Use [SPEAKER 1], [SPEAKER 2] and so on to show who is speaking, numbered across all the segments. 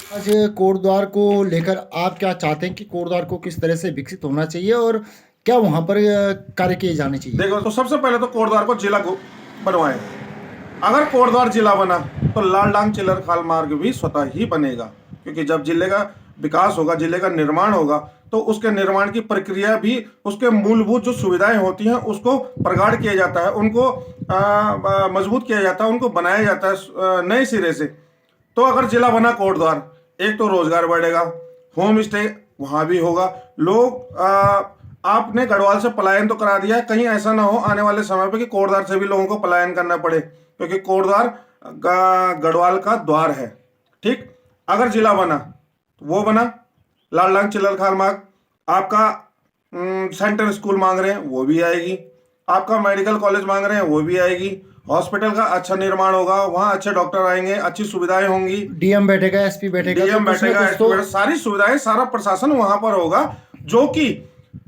[SPEAKER 1] आज कोटद्वार को लेकर आप क्या चाहते हैं कि कोटद्वार को किस तरह से विकसित होना चाहिए और क्या वहां पर कार्य किए जाने चाहिए?
[SPEAKER 2] देखो, तो सबसे पहले तो कोटद्वार को जिला को बनवाएं। अगर कोटद्वार जिला बना तो लालडांग चिलर खाल मार्ग भी स्वतः ही बनेगा, क्योंकि जब जिले का विकास होगा, जिले का निर्माण होगा, तो उसके निर्माण की प्रक्रिया भी, उसके मूलभूत जो सुविधाएं होती हैं उसको प्रगाढ़ किया जाता है, उनको मजबूत किया जाता है, उनको बनाया जाता है नए सिरे से। तो अगर जिला बना कोटद्वार, एक तो रोजगार बढ़ेगा, होम स्टे वहां भी होगा, लोग आपने गढ़वाल से पलायन तो करा दिया है, कहीं ऐसा ना हो आने वाले समय पे कि कोटद्वार से भी लोगों को पलायन करना पड़े, क्योंकि कोटद्वार गढ़वाल का द्वार है। ठीक, अगर जिला बना तो वो बना, लालडांग चिल्लर खाल मार्ग, आपका सेंट्रल स्कूल मांग रहे हैं वो भी आएगी, आपका मेडिकल कॉलेज मांग रहे हैं वो भी आएगी, हॉस्पिटल का अच्छा निर्माण होगा, वहां अच्छे डॉक्टर आएंगे, अच्छी सुविधाएं होंगी,
[SPEAKER 1] डीएम बैठेगा, एसपी बैठेगा, तो
[SPEAKER 2] डीएम
[SPEAKER 1] कुछ ना
[SPEAKER 2] बैठेगा,
[SPEAKER 1] कुछ
[SPEAKER 2] एसपी
[SPEAKER 1] तो
[SPEAKER 2] बैठेगा, सारी सुविधाएं, सारा प्रशासन वहां पर होगा, जो कि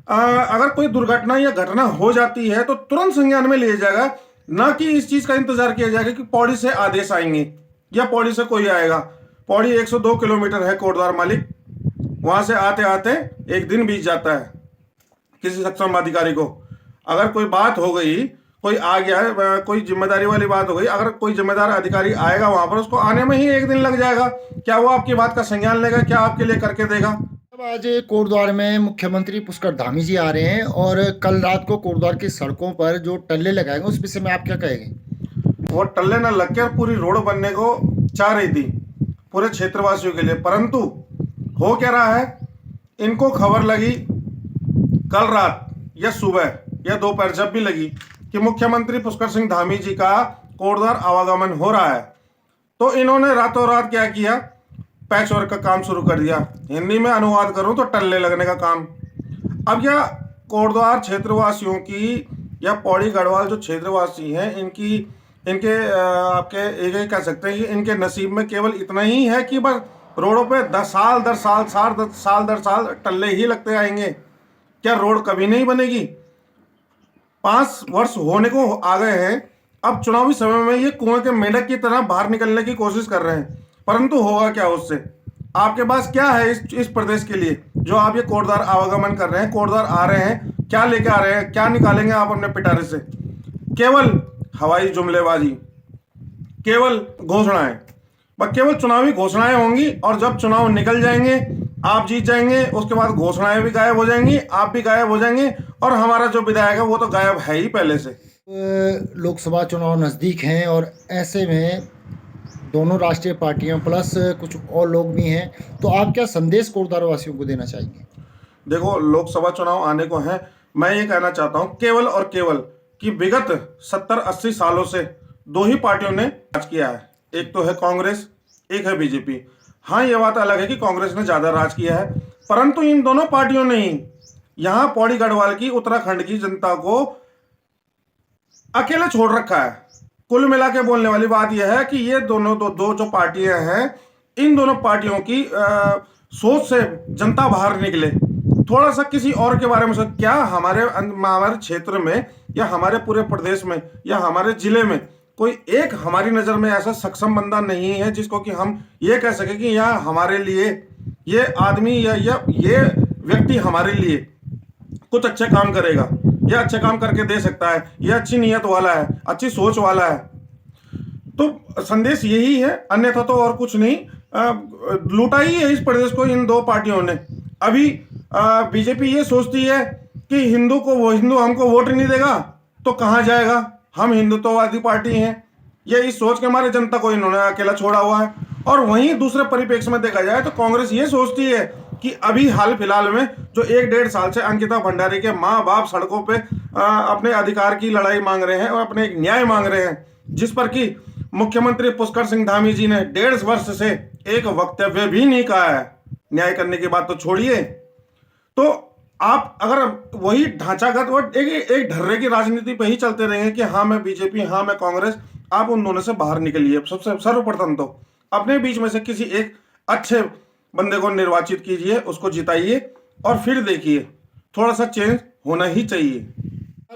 [SPEAKER 2] अगर कोई दुर्घटना या घटना हो जाती है तो तुरंत संज्ञान में लिया जाएगा, ना कि इस चीज का इंतजार किया जाएगा कि पौड़ी से आदेश आएंगे या पौड़ी से कोई आएगा। पौड़ी 102 किलोमीटर है कोटद्वार मालिक, वहां से आते आते एक दिन बीत जाता है। किसी सक्षम अधिकारी को अगर कोई बात हो गई, कोई आ गया है, कोई जिम्मेदारी वाली बात हो गई, अगर कोई जिम्मेदार अधिकारी आएगा वहां पर, उसको आने में ही एक दिन लग जाएगा। क्या वो आपकी बात का संज्ञान लेगा? क्या आपके लिए करके देगा?
[SPEAKER 1] अब आज कोटद्वार में मुख्यमंत्री पुष्कर धामी जी आ रहे हैं और कल रात को कोटद्वार की सड़कों पर जो टल्ले लगाएंगे उस विषय में आप क्या कहेंगे?
[SPEAKER 2] वो टल्ले न लग के पूरी रोड बनने को चाह रही थी पूरे क्षेत्रवासियों के लिए, परंतु हो क्या रहा है, इनको खबर लगी कल रात या सुबह या दोपहर जब भी लगी कि मुख्यमंत्री पुष्कर सिंह धामी जी का कोटद्वार आवागमन हो रहा है, तो इन्होंने रातों रात क्या किया, पैच वर्क का काम शुरू कर दिया। हिंदी में अनुवाद करूं तो टल्ले लगने का काम। अब यह कोटद्वार क्षेत्रवासियों की या पौड़ी गढ़वाल जो क्षेत्रवासी हैं, इनकी इनके आपके एक कह सकते हैं कि इनके नसीब में केवल इतना ही है कि बस रोडों पे 10 साल दर साल 10 साल दर साल टल्ले ही लगते आएंगे। क्या रोड कभी नहीं बनेगी? 5 वर्ष होने को आ गए हैं, अब चुनावी समय में ये कुएं के मेंढक की तरह बाहर निकलने की कोशिश कर रहे हैं, परंतु होगा क्या उससे? आपके पास क्या है इस प्रदेश के लिए जो आप ये कोटद्वार आवागमन कर रहे हैं, कोटद्वार आ रहे हैं, क्या लेके आ रहे हैं, क्या निकालेंगे आप अपने पिटारे से? केवल हवाई जुमलेबाजी, केवल घोषणाएं, बस केवल चुनावी घोषणाएं होंगी, और जब चुनाव निकल जाएंगे, आप जीत जाएंगे, उसके बाद घोषणाएं भी गायब हो जाएंगी, आप भी गायब हो जाएंगे, और हमारा जो विधायक है वो तो गायब है ही पहले से।
[SPEAKER 1] लोकसभा चुनाव नज़दीक हैं और ऐसे में दोनों राष्ट्रीय पार्टियां प्लस कुछ और लोग भी हैं, तो आप क्या संदेश कोटद्वार वासियों को देना चाहेंगे?
[SPEAKER 2] देखो, लोकसभा चुनाव आने को हैं, मैं ये कहना चाहता हूं केवल और केवल कि विगत 70-80 सालों से दो ही पार्टियों ने राज किया है, एक तो है कांग्रेस, एक है बीजेपी। हाँ, ये बात अलग है कि कांग्रेस ने ज्यादा राज किया है, परंतु इन दोनों पार्टियों ने ही यहाँ पौड़ी गढ़वाल की, उत्तराखंड की जनता को अकेले छोड़ रखा है। कुल मिला के बोलने वाली बात यह है कि ये दोनों दो जो पार्टियां हैं, इन दोनों पार्टियों की सोच से जनता बाहर निकले, थोड़ा सा किसी और के बारे में सोच। क्या हमारे क्षेत्र में या हमारे पूरे प्रदेश में या हमारे जिले में कोई एक हमारी नजर में ऐसा सक्षम बंदा नहीं है जिसको कि हम ये कह सके कि यह हमारे लिए, ये आदमी या ये व्यक्ति हमारे लिए कुछ अच्छे काम करेगा, ये अच्छे काम करके दे सकता है, ये अच्छी नीयत वाला है, अच्छी सोच वाला है? तो संदेश यही है, अन्यथा तो और कुछ नहीं। लूटा ही है इस प्रदेश को इन दो पार्टियों ने। अभी बीजेपी ये सोचती है कि हिंदू हमको वोट नहीं देगा तो कहाँ जाएगा, हम हिंदुत्ववादी पार्टी हैं, ये इस सोच के हमारे जनता को इन्होंने अकेला छोड़ा हुआ है। और वहीं दूसरे परिप्रेक्ष्य में देखा जाए तो कांग्रेस ये सोचती है कि अभी हाल फिलहाल में जो 1-1.5 साल से अंकिता भंडारी के माँ बाप सड़कों पे अपने अधिकार की लड़ाई मांग रहे हैं और अपने एक न्याय मांग रहे हैं, जिस पर कि मुख्यमंत्री पुष्कर सिंह धामी जी ने 1.5 वर्ष से एक वक्तव्य भी नहीं कहा है। न्याय करने की बात तो छोड़िए। तो आप अगर वही ढांचागत और एक ढर्रे की राजनीति पे ही चलते रहेंगे कि हाँ मैं बीजेपी, हाँ मैं कांग्रेस, आप उन दोनों से बाहर निकलिए। सबसे सर्वप्रथम तो अपने बीच में से किसी एक अच्छे बंदे को निर्वाचित कीजिए, उसको जिताइए, और फिर देखिए थोड़ा सा चेंज होना ही चाहिए।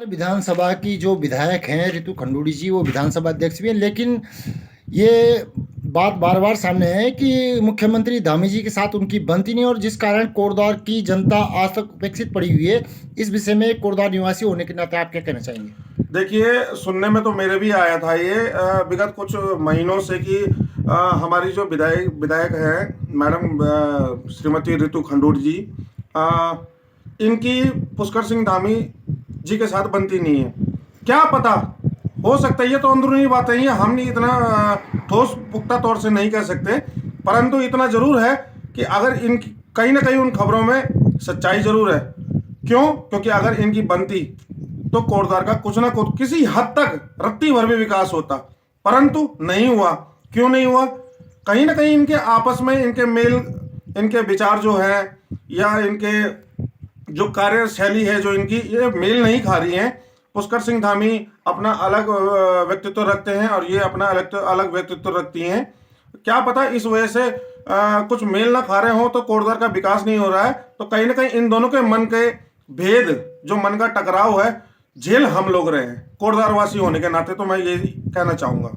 [SPEAKER 1] विधानसभा की जो विधायक हैं रितु खंडूड़ी जी, वो विधानसभा अध्यक्ष भी हैं, लेकिन ये बात बार बार सामने है कि मुख्यमंत्री धामी जी के साथ उनकी बनती नहीं, और जिस कारण कोटद्वार की जनता आज तक उपेक्षित पड़ी हुई है। इस विषय में कोटद्वार निवासी होने के नाते आप क्या कहना चाहेंगे?
[SPEAKER 2] देखिए, सुनने में तो मेरे भी आया था ये विगत कुछ महीनों से कि हमारी जो विधायक हैं मैडम श्रीमती रितु खंडूर जी, इनकी पुष्कर सिंह धामी जी के साथ बनती नहीं है। क्या पता, हो सकता है, ये तो अंदरूनी बातें ही हैं, हम नहीं इतना ठोस पुख्ता तौर से नहीं कह सकते, परंतु इतना जरूर है कि अगर इनकी कहीं ना कहीं उन खबरों में सच्चाई जरूर है। क्यों? क्योंकि अगर इनकी बनती तो कोटद्वार का कुछ ना कुछ किसी हद तक रत्ती भर भी विकास होता, परंतु नहीं हुआ। क्यों नहीं हुआ? कहीं ना कहीं इनके आपस में इनके मेल, इनके विचार जो है, या इनके जो कार्यशैली है जो इनकी, ये मेल नहीं खा रही हैं। पुष्कर सिंह धामी अपना अलग व्यक्तित्व रखते हैं और ये अपना अलग व्यक्तित्व रखती हैं। क्या पता इस वजह से कुछ मेल ना खा रहे हो तो कोटद्वार का विकास नहीं हो रहा है। तो कहीं ना कहीं इन दोनों के मन के भेद, जो मन का टकराव है, झेल हम लोग रहे हैं कोटद्वार वासी होने के नाते। तो मैं ये कहना चाहूंगा।